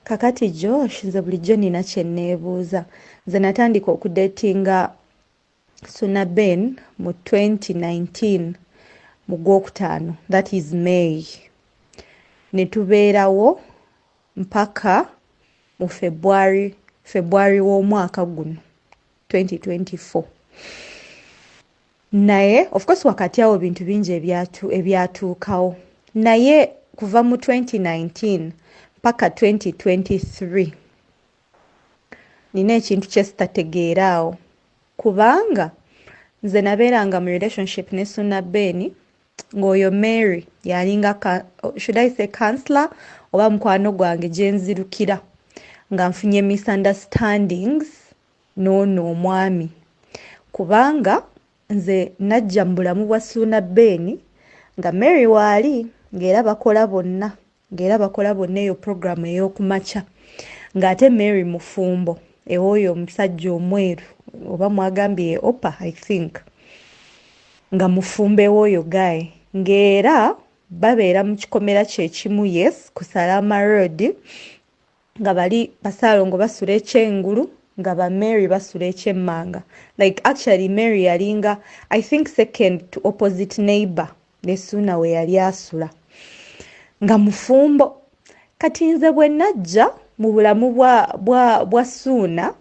Kakati Josh nze bulijjo nina kye neebuuza. Nze natandika okudatinga Suna Ben mu 2019 mu Gwokutaano, that is May. Ne tubeerawo mpaka mu February w'omwaka guno 2024. Naye of course wakati awo bintu bingi ebyatuukawo. Naye kuva mu 2019 mpaka 2023 nina ekintu kye sitategeeraawo, kubanga nze nabeeranga mu relationship ne Suna Ben ng'oyo Mary yalinga should I say counselor oba mukwano gwange gye nzirukira nga nfunye misunderstandings n'ono omwami, kubanga nze najja mu bulamu bwa Suna Ben nga Mary waali ng'era bakola bonna eyo program ey'okumakya ng'ate Mary mufumbo ew'oyo omusajja omweru oba mwagambye Opa I think nga mufumbe w'oyo guy ng'era babeera mu kikomera kyekimu yes ku Salama Road nga bali Basaalongo basula ekyengulu nga ba Mary basula ekyemmanga. Like actually Mary yalinga I think second to opposite neighbor ne Suna we yali asula nga mufumbo. Kati nze bwe najja mu bulamu bwa Suna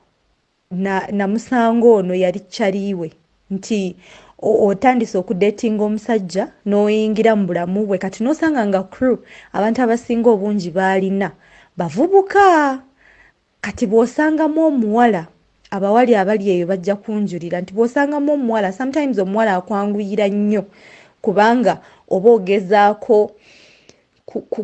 na musango ono yali kyaliwe nti otandise okudatinga omusajja n'oyingira mu bulamu bwe, kati n'osanga nga crew abantu abasinga obungi baalina bavubuka. Kati bw'osangamu omuwala, abawali abali eyo bajja kunjulira nti bw'osangamu omuwala sometimes omuwala akwanguyira nnyo kubanga oba ogezaako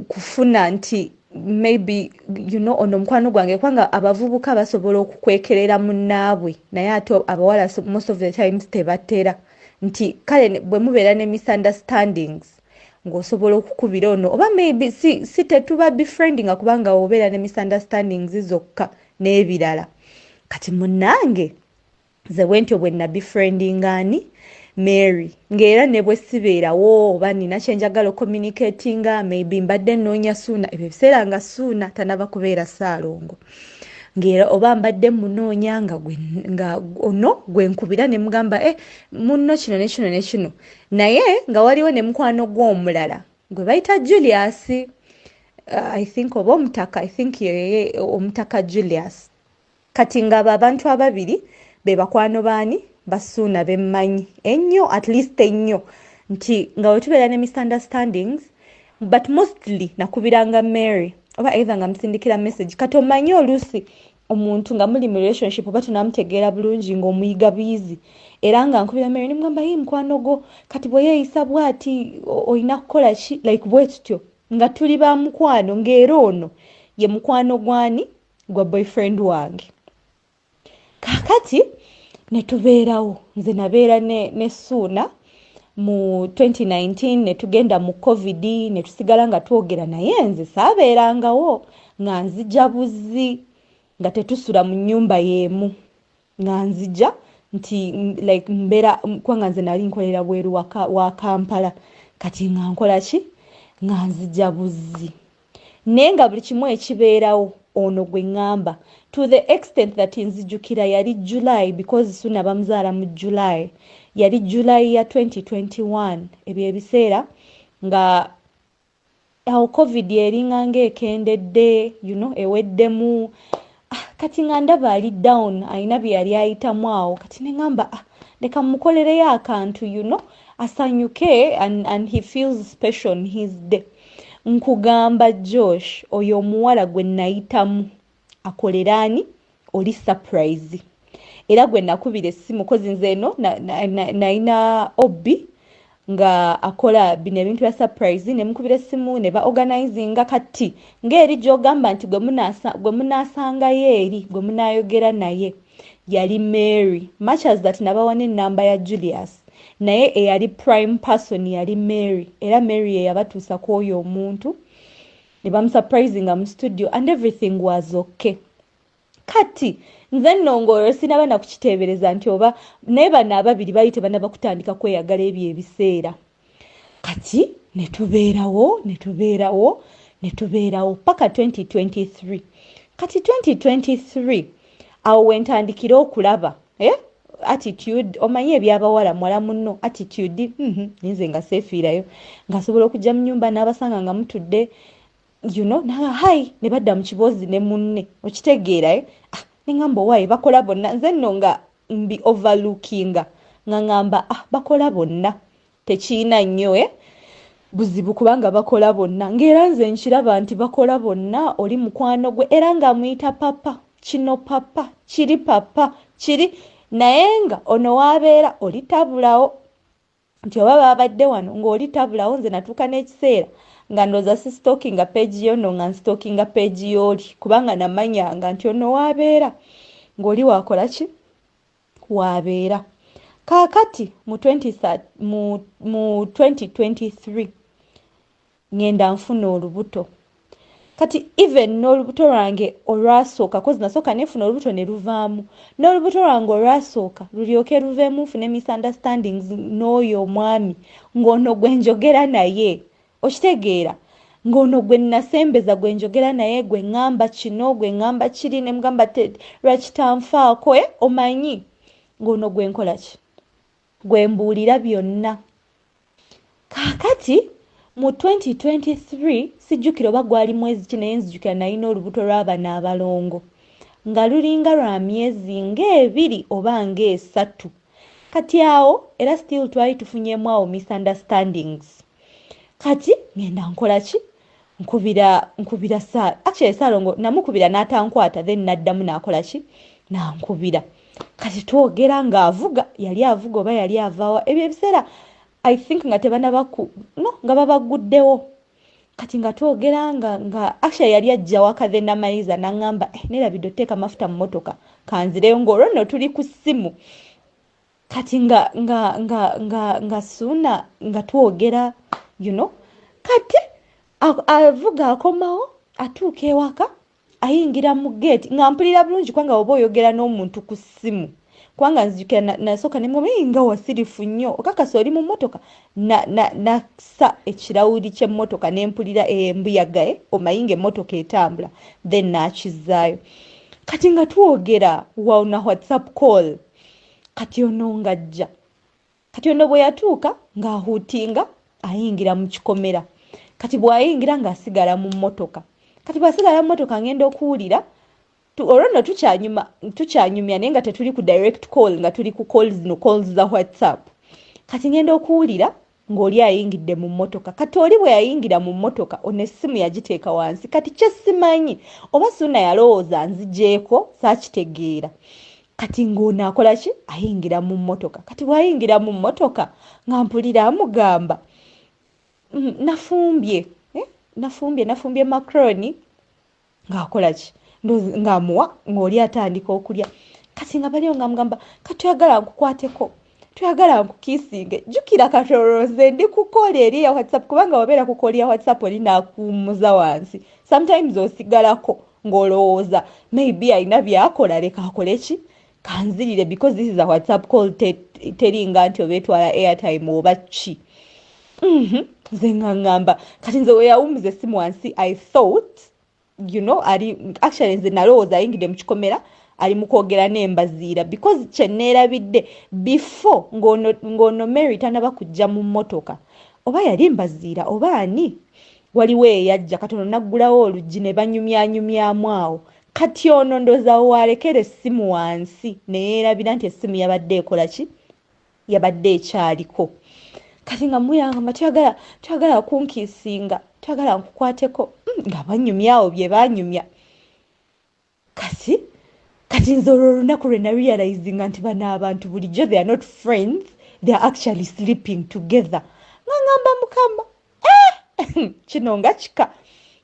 kufuna nti maybe you know ono mukwano gwange, kwanga abavubuka basobola okukwekerera munnaabwe naye ate abawala most of the times tebatera nti kale bwe mubeera ne misunderstandings ng'osobola okukubira ono oba maybe si tetuba befriending kubanga obeera ne misunderstandings zokka n'ebirala. Kati munnange nze bwentyo bwe nabefriending ani Mary ng'era ne bwe sibeerawo oba nina kyenjagala communicatinga maybe mbadde nnoonya Suna ebyo ebiseera nga Suna tanaba kubeera Saalongo ng'era oba mbadde munoonya nga ono gwe nkubira ne mugamba munno kino ne kino ne kino, naye nga waliwo ne mukwano gw'omulala gwe bayita Julius I think oba omutaka I think yeye omutaka Julius. Kati nga abantu ababiri be bakwano baani Basuna bemmanyi ennyo at least ennyo nti nga wetubeera ne misunderstandings but mostly nakubiranga Mary oba either nga msindikira message kati omanyi oluusi omuntu nga muli mu relationship oba tunamutegeera bulungi ng'omuyiga buyizi era nga nkubira Mary ne mugamba mukwano gwo kati bwe yeeyisa bw'ati olina kukola ki like bwe tutyo nga tuli ba mukwano ng'era ono ye mukwano gwani gwa boyfriend wange. Kakati ne tubeerawo nze nabeera ne Suna mu 2019 ne tugenda mu COVID ne tusigala nga twogera naye nze saabeerangawo nga nzija buzi nga tetusula mu nnyumba y'emu nga nzija nti like mbeera kwanga nze nali nkolera bweru wa Kampala kati nga nkola ki nga nzija buzi naye nga buli kimu ekibeerawo ono gwe ngamba to the extent that nzijukira yali July because Suna bamuzaala mu July yali July ya 2021 ebyo ebiseera nga awo COVID eringa ng'ekendedde you know eweddemu kati nga ndaba ali down ayina bye yali ayitamu awo kati ne ngamba leka mukolereyo akantu you know asanyuke and he feels special on his day. Nkugamba Josh oyo omuwala gwe nayitamu akolerani oli surprise era gwe nakubira essimu kozi nze eno naina obi nga akola bino ebintu bya surprise ne mukubira essimu ne ba organizing kati ng'eri gy'ogamba nti gwe munasanga yeeri gwe munayogera naye yali Mary much as that nabawane namba ya Julius naye eyali prime person yali Mary era Mary yabatuusa ku oyo omuntu ne bamusurprisinga mu studio and everything was okay. Kati nze nnongolo sinaba kukiteebereza nti oba naye bano ababiri bali tebanaba kutandika kweyagala ebyo ebiseera. Kati ne tubeerawo paka 2023 kati 2023 awo wentandikira okulaba attitude omanye ebyabawala mwala muno attitude ninze nga sefiirayo ngasobola okujja mu nyumba n'abasanga nga mutudde hai ne badda mu kiboozi ne munne okitegeera nengamba owaayi bakola bonna nze nno nga mbi overlookinga nga ngamba bakola bonna tekiina nnyo buzibu kubanga bakola bonna ng'era nze nkiraba nti bakola bonna oli mukwano gwe era nga muyita papa kino papa kiri papa kiri naye nga ono waabeera oli tabulawo nti oba babadde wano ng'oli tabulawo nze natuuka n'ekiseera nga ndooza si stalkinga page yono nga nstalkinga page y'oli kubanga namanyanga nti ono waabeera ng'oli wakola ki waabeera kaakati mu 2023 ngenda nfuna olubuto kati even n'olubuto lwange olwasooka kozi nasooka nefuna olubuto ne luvaamu n'olubuto lwange olwasooka lulyoke luveemu nfune misunderstandings n'oyo omwami ng'ono gwe njogera naye okitegeera ng'ono gwe nasembeza gwe njogera naye gwe ngamba kino gwe ngamba kiri ne mugamba lwakitanfaako omanyi ng'ono gwe nkola ki gwe mbuulira byonna kaakati mu 2023 sijjukira oba gwali mwezi ki naye nzijukira nalina olubuto lw'abaana abalongo nga lulinga lwa myezi ng'ebiri oba ng'esatu kati awo era still twali tufunyemu awo misunderstandings kati ngenda nkola ki nkubira Saalongo namukubira n'atankwata then naddamu n'akola ki nankubira kati twogera ng'avuga yali avuga oba yali avaawa ebyo ebiseera I think nga nga babaguddewo kati nga twogera nga actually yali ajja waka then amayiza n'angamba nerabidde otteeka amafuta mu motoka kanzireyo ng'olwo nno tuli ku ssimu kati nga Suna nga twogera kati avuga akomawo atuuka ewaka ayingira mu gate nga mpulira bulungi kubanga oba oyogera n'omuntu ku ssimu kubanga nzijukira nasooka ne mugamba nga wasirifu nnyo okakasa oli mu mmotoka nasa ekirawuli ky'emmotoka ne mpulira embuyaga omayinga emmotoka etambula then naakizaayo kati nga twogera na WhatsApp call kati ono ng'ajja kati ono bwe yatuuka ng'ahuutinga ayingira mu kikomera kati bw'ayingira ng'asigala mu mmotoka kati bw'asigala mu mmotoka ngenda okuwulira olwo nno tukyanyumya naye nga tetuli ku direct call nga tuli ku calls za WhatsApp kati ngenda okuwulira ng'oli ayingidde mu mmotoka kati oli bwe yayingira mu mmotoka ono essimu yagiteeka wansi kati kye simanyi oba Suna yalowooza nzigyeko saakitegeera kati ng'ono akola ki ayingira mu mmotoka kati bw'ayingira mu mmotoka nga mpulira amugamba nafumbye macaroni ng'akola ki ng'amuwa ng'oli atandika okulya kati nga baliyo ng'amugamba katuyagala nkukwateko tuyagala nkukiisinge jjukira katolooze ndi kukola eri ya WhatsApp kubanga wabeera kukola ya WhatsApp oli n'akuumuza wansi sometimes osigalako ng'olowooza maybe alina byakola leka akole ki kanzirire because this is a WhatsApp call teringa nti obeetwala airtime oba ki nze ngamba kati nze we yawumuza essimu wansi I thought actually nze nalowooza ayingidde mu kikomera ali mu kwogera n'embaziira because kye neerabidde before ng'ono Mary tanaba kujja mu mmotoka oba yali mbaziira oba ani waliwo eyajja katono naggulawo oluggi ne banyumyanyumyamu awo kati ono ndooza waalekera essimu wansi ne yeerabira nti essimu yabadde ekola ki yabadde ekyaliko kati nga muyangamba tuyagala kunkiisinga tuyagala nkukwateko nga banyumyawo bye banyumya kati nze olwo olunaku lwe narealizinga nti bano abantu bulijjo they are not friends they are actually sleeping together nga ngamba mukama kino nga kika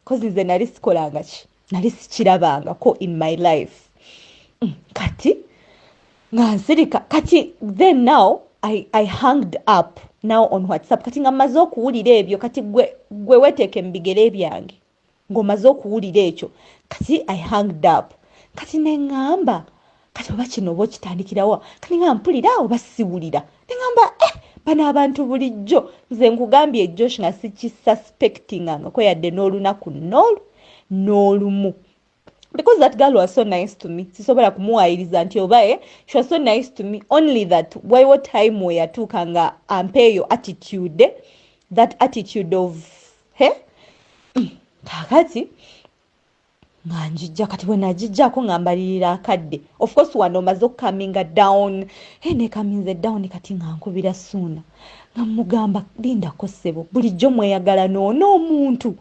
kozi nze nali sikolanga ki nali sikirabangako in my life kati nga nsirika kati then now I hanged up now on WhatsApp kati nga maze okuwulira ebyo kati gwe weteeke mu bigere byange ng'omaze okuwulira ekyo kati I hanged up kati neŋŋamba kati oba kino oba okitandikirawa kati nga mpulira oba siwulira neŋŋamba bano abantu bulijjo nze nkugambye Josh nga sikisuspectingangako yadde n'olunaku n'olumu because that girl was so nice to me. Sisobola kumuwayiriza nti oba she was so nice to me, only that waiwo time we yatuukanga ampe yo attitude, that attitude of kakati nga njijja kati bwe najijjako nga mbalirira akadde, of course wano maze okukaminga down nekaminze down kati nga nkubira Suna nga mugamba lindako ssebo bulijjo mweyagala n'omuntu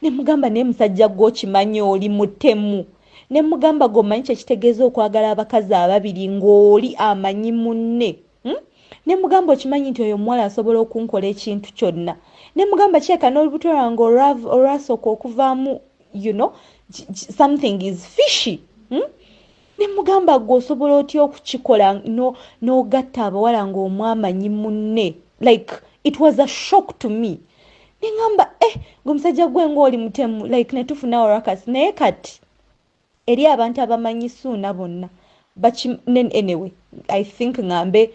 ne mugamba naye musajja gw'okimanyi oli mutemu, ne mugamba gwomanyi kyekitegeeza okwagala abakazi ababiri ng'oli amanyi munne, ne mugamba okimanyi nti oyo muwala asobola okunkola ekintu kyonna, ne mugamba kyeka n'olubuto lwange olwasooka okuvaamu something is fishy. Ne mugamba gw'osobola otya okukikola n'ogatta abawala ng'omwamanyi munne. Like it was a shock to me. Ningamba gwe gwe ng'oli mutemu, like netufuna orakas naye kati eri abantu abamanyi Suna bonna anyway I think ngambe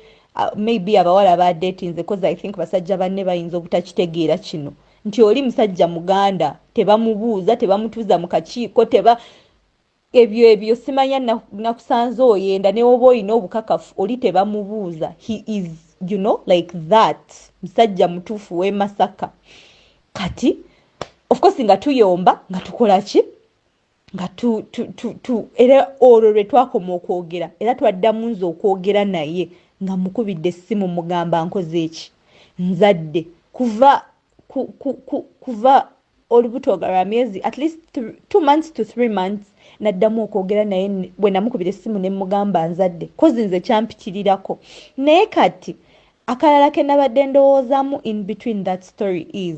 maybe abawala ba dating because I think basajja banne bayinza obutakitegeera kino nti oli musajja muganda tebamubuuza tebamutuuza mu kakiiko ebyo simanya nakusanze oyenda ne oba olina obukakafu oli tebamubuuza. He is like that musajja mutuufu w'e Masaka. Kati of course nga tuyomba nga tukola ki nga era olwo lwe twakoma okwogera era twaddamu nze okwogera naye nga mukubidde essimu mugamba nkoze eki nzadde kuva olubuto lwa myezi at least 2 months to 3 months naddamu okwogera naye bwe namukubira essimu ne mugamba nzadde kozi nze kyampitirirako. Naye kati akalala ke nabadde ndowoozaamu in between that story is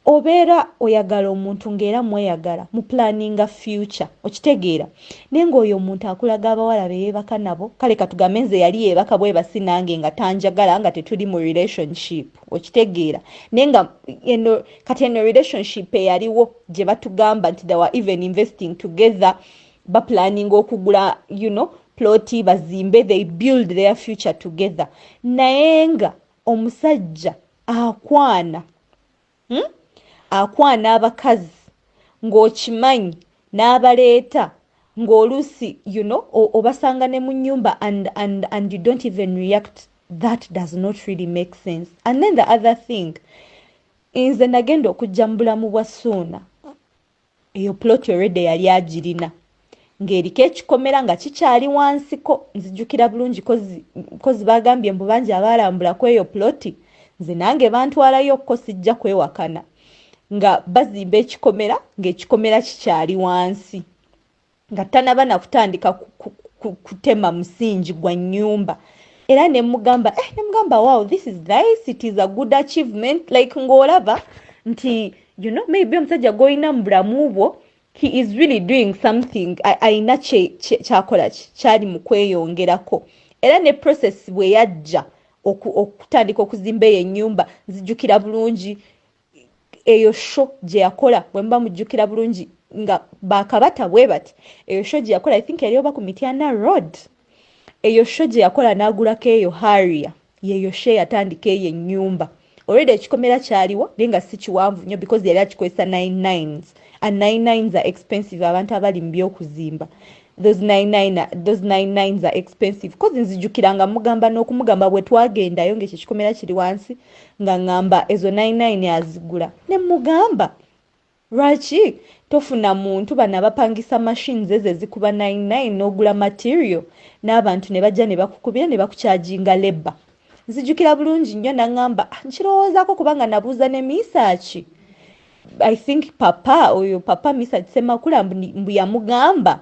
obeera oyagala omuntu ng'era mweyagala mu planninga future okitegeera naye ng'oyo omuntu akulaga abawala beyeebaka nabo kale katugambe nze yali yeebaka bwe basi nange nga tanjagala nga tetuli mu relationship okitegeera naye nga kati eno relationship eyaliwo gye batugamba nti they were even investing together baplanninga okugula ploti bazimbe, they build their future together. Naye nga omusajja akwana abakazi ng'okimanyi n'abaleeta ng'oluusi obasanga ne mu nnyumba and you don't even react. That does not really make sense. And then the other thing nze nagenda okujja mu bulamu bwa Suna eyo plot already yali agirina ng'eriko ekikomera nga kikyali wansiko. Nzijjukira bulungi kozi bagambye mbu bangi abalambula ku eyo ploti nze nange bantwalayo ko sijja kwewakana nga bazimba ekikomera ng'ekikomera kikyali wansi nga tanaba nakutandika kutema musingi gwa nnyumba. Era ne mugamba wow, this is nice, it is a good achievement, like ng'olaba nti maybe omusajja gw'olina mu bulamu bwo he is really doing something aina kyakola kyali mu kweyongerako. Era ne process bwe yajja okutandika okuzimba eyo ennyumba nzijjukira bulungi eyo show gye yakola bwe mba mujjukira bulungi nga bakabata bwe bati eyo show gye yakola I think yali oba ku Mityana Road. Eyo show gye yakola n'agulako eyo Harrier yeyo show yatandika eyo ennyumba. Already ekikomera kyaliwo naye nga si kiwanvu nnyo because yali akikozesa 99s and 99s are expensive abantu abali mu by'okuzimba. Those 99s are expensive because nzijjukiranga mugamba n'okumugamba bwe twagendayo ng'ekyo kikomera kiri wansi nga ngamba ezo 99 azigula ne mugamba lwaki tofuna muntu bana bapangisa machines ezo ezikuba 99 n'ogula material n'abantu ne bajja ne bakukubira ne bakucharginga labor. Nzijjukira bulungi nnyo nangamba nkirowoozaako kubanga nabuuza ne Misaaki I think papa Misaaki Semakula mbu yamugamba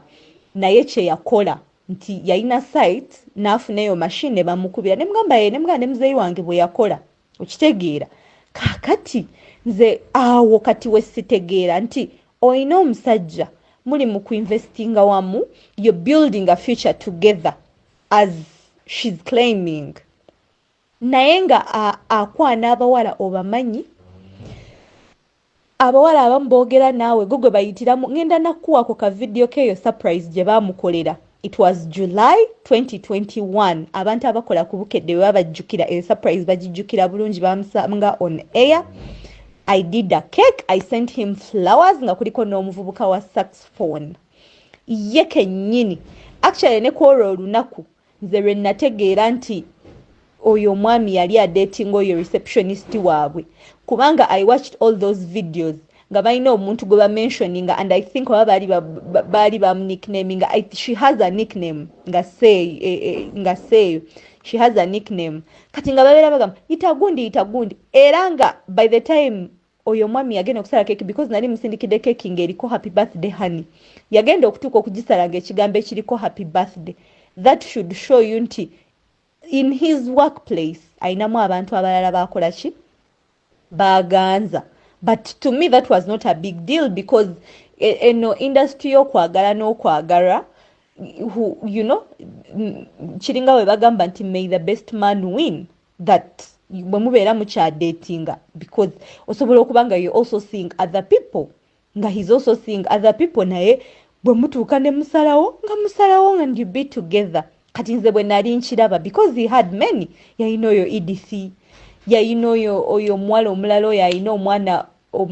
naye kye yakola nti yalina site n'afuna eyo machine ne bamukubira ne mugamba ne muzeeyi wange bwe yakola okitegeera. Kaakati nze awo kati we sitegeera nti olina omusajja muli mu kuinvestinga wamu, you're building a future together as she's claiming. Naye nga akwana abawala obamanyi abawala abamu boogera naawe gwe bayitiramu. Ngenda nakuwako ka video keyo surprise gye baamukolera. It was July 2021. Abantu abakola ku bukedde babajjukira eyo surprise bagijjukira bulungi bamusanga on air. I did a cake. I sent him flowers nga kuliko n'omuvubuka wa saxophone. ye kennyini actually ne kwolwo olunaku nze lwe nategeera nti oyo omwami yali dating oyo receptionist waabwe kubanga I watched all those videos nga balina omuntu gwe bamentioning and I think bali nicknaming she has a nickname nga say she has a nickname kati nga babeera bagamba itagundi era nga by the time oyo mwami yagenda okusala cake because nali musindikide cake ng'eriko happy birthday honey yagenda okutuuka okugisala ng'ekigambo ekiriko happy birthday that should show you nti in his workplace ayinamu abantu abalala bakola ki baganza. But to me that was not a big deal because eno industry y'okwagala n'okwagala who kiringa we bagamba nti may the best man win that bwe mubeera mukyadetinga because osobola okuba nga you also seeing other people nga he's also seeing other people naye bwe mutuuka ne musalawo and you be together kati nze bwe nali nkiraba because he had many yayina oyo EDC yayina oyo mwala omulala oyo yayina omwana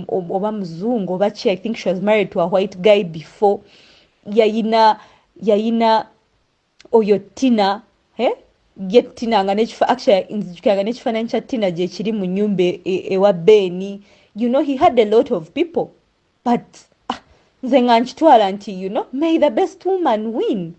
oba muzungu oba ki I think she was married to a white guy before yayina oyo Tina get Tina nga actually nzijukanga n'ekifaananyi kya Tina gye kiri mu nnyumba ewa Beni he had a lot of people but nze nga nkitwala nti may the best woman win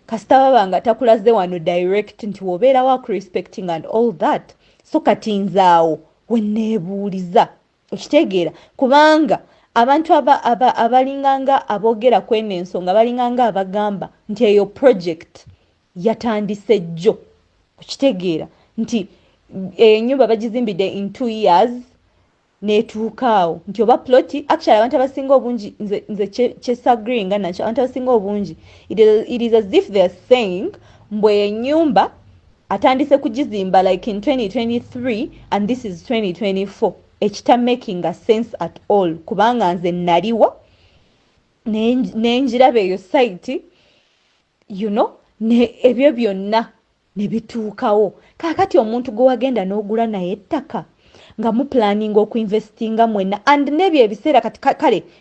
kasita babanga takulaze wano direct nti wobeera wa respecting and all that so kati nzaawo wenneebuuliza okitegeera kubanga abantu abalinganga aboogera kweno ensonga balinganga abagamba nti eyo project yatandise jjo okitegeera nti ennyumba bagizimbidde in 2 years netuukaawo nti oba ploti actually abantu abasinga obungi nze kyesagringa nakyo abantu abasinga obungi it is as if they are saying mbwe ennyumba atandise kugizimba like in 2023 and this is 2024 ekita making a sense at all kubanga nze naliwo nenjiraba eyo site ebyo byonna ne bituukawo kakati omuntu gwe wagenda n'ogula naye ettaka nga mu planning okuinvestinga mwena and nebyo ebiseera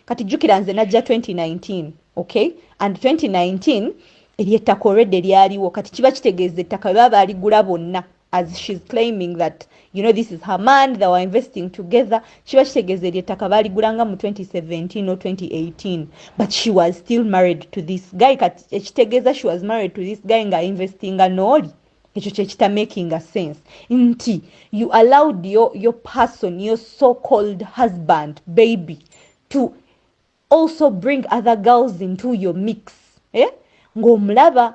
kati jjukira nze najja 2019 okay and 2019 eryettaka already lyaliwo kati kiba kitegeeza ettaka baba baligula bonna as she's claiming that this is her man they were investing together kiba kitegeeza eryettaka baligulanga mu 2017 or 2018 but she was still married to this guy kati ekitegeeza she was married to this guy nga investinga n'oli ekyo kyekita making a sense nti you allowed your person your so-called husband baby to also bring other girls into your mix ng'omulaba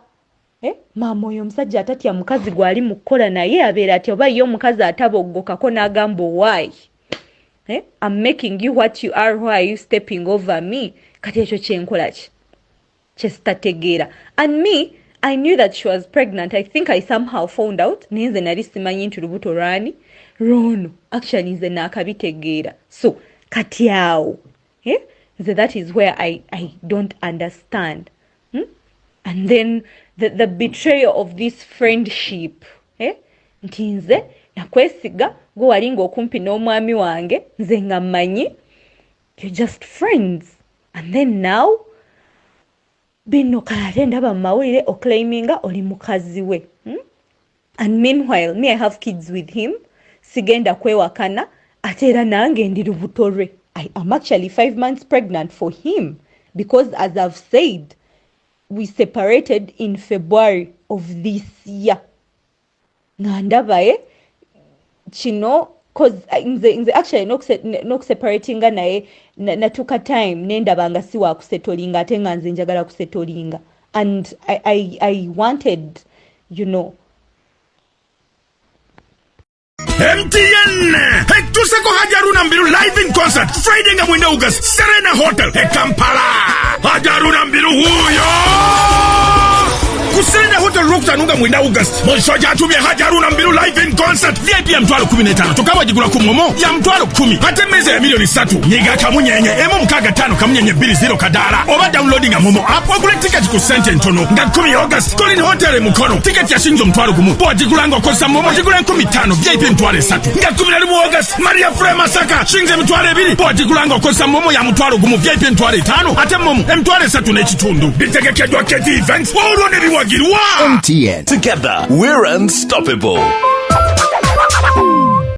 maama oyo omusajja atatya mukazi gwali mu kukola naye abeera ati oba ye omukazi ataboggokako n'agamba why I'm making you what you are why are you stepping over me kati ekyo kyenkola ki kyesitategeera and me I knew that she was pregnant. I think I somehow found out. Nze nali simanyi nti lubuto lwani rono. Actually nze nakabitegeera. So kati awo. So that is where I don't understand. And then the betrayal of this friendship. Nti nze nakwesiga gwe walinga okumpi n'omwami wange nze nga mmanyi you're just friends. And then now bino kale ndaba mawulire oclaiminga oli mukazi we and meanwhile me I have kids with him sigenda kwewakana ate era nange ndi lubuto lwe I am actually 5 months pregnant for him because as I've said we separated in February of this year nga ndaba kino cause nze actually no separating naye natuka time nendaba nga si wa kusetolinga ate nga nze njagala kusetolinga and I wanted MTN Tuseko Hajaruna Mbiru live in concert Friday nga mwenda August Serena Hotel Kampala Hajaruna Mbiru huyo Kuserena Hotel Rukutanuga mwenda August. Monshoja atumia Haji Haruna Mbiru live in concert. VIP ya mtwalo 15. Tokawa jigula kumomo ya mtwalo 10. Matemeze ya milioni 3. Nyiga kamunyenye. Emo mkaga 5 kamunyenye 20 kadala. Oba downloading ya momo app. Wagule ticket ku sente ntono. Nga 10 August. Colin Hotel mukono. Ticket ya shinjo mtwalo gumu. Bwa jigulango kosa momo. Jigulango 15. VIP mtwalo 3. Nga 10 August. Maria Frema Saka. Shinje mtwalo 2. Bwa jigulango kosa momo ya mtwalo gumu. VIP mtwalo 5. Ate momo. Mtwalo 3 nechitundu. Bitege kedwa keti events. Waurone biwagirwa. MTN. Together, we're unstoppable.